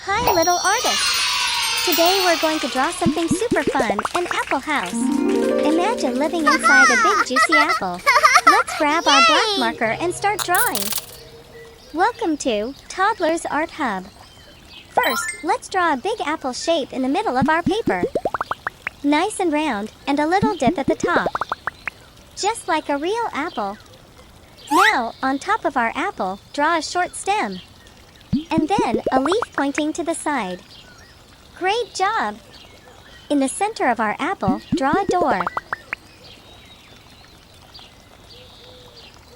Hi, little artists! Today we're going to draw something super fun, an apple house. Imagine living inside a big juicy apple. Let's grab our black marker and start drawing. Welcome to Toddlers Art Hub. First, let's draw a big apple shape in the middle of our paper. Nice and round, and a little dip at the top. Just like a real apple. Now, on top of our apple, draw a short stem. And then, a leaf pointing to the side. Great job! In the center of our apple, draw a door.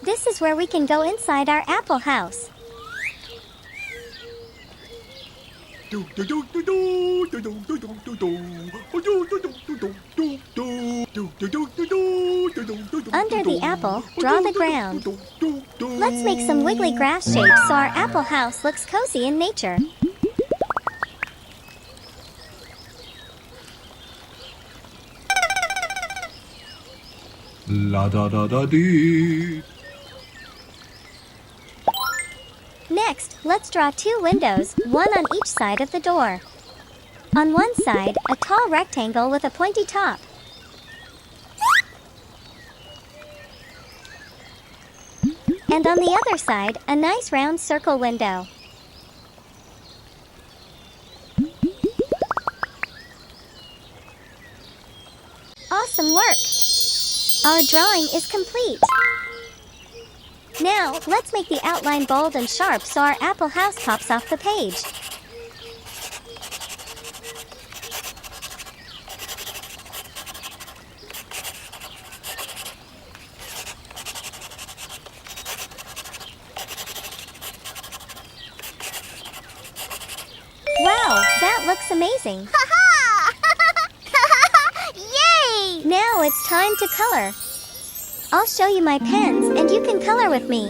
This is where we can go inside our apple house. Under the apple, draw the ground. Let's make some wiggly grass shapes so our apple house looks cozy in nature. La da da da dee. Next, let's draw two windows, one on each side of the door. On one side, a tall rectangle with a pointy top. And on the other side, a nice round circle window. Awesome work! Our drawing is complete. Now, let's make the outline bold and sharp so our apple house pops off the page. Wow, that looks amazing! Yay! Now it's time to color. I'll show you my pens and you can color with me.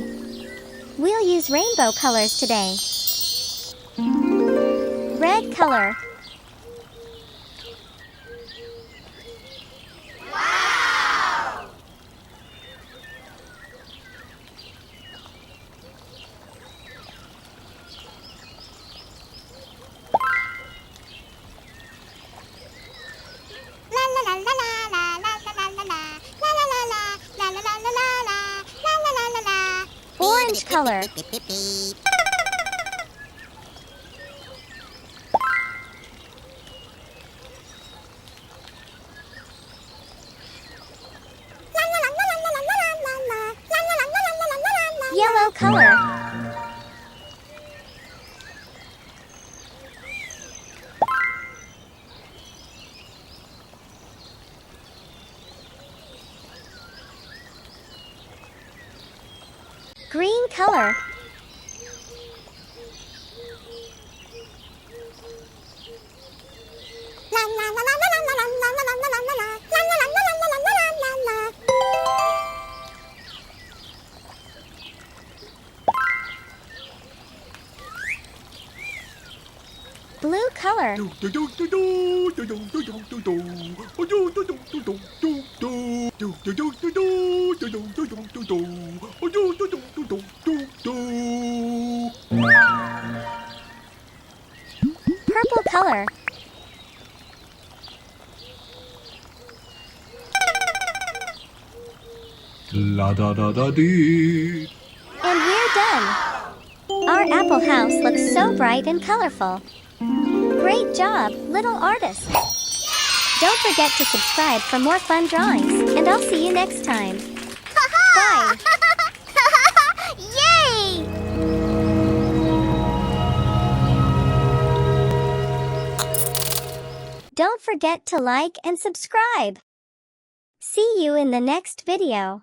We'll use rainbow colors today. Red color. Wow! La la la la la la la la la la. Orange color. Yellow color. Green color. Blue color. Purple color. La da da da dee. And we're done! Our apple house looks so bright and colorful. Great job, little artists! Don't forget to subscribe for more fun drawings, and I'll see you next time. Bye! Yay! Don't forget to like and subscribe. See you in the next video.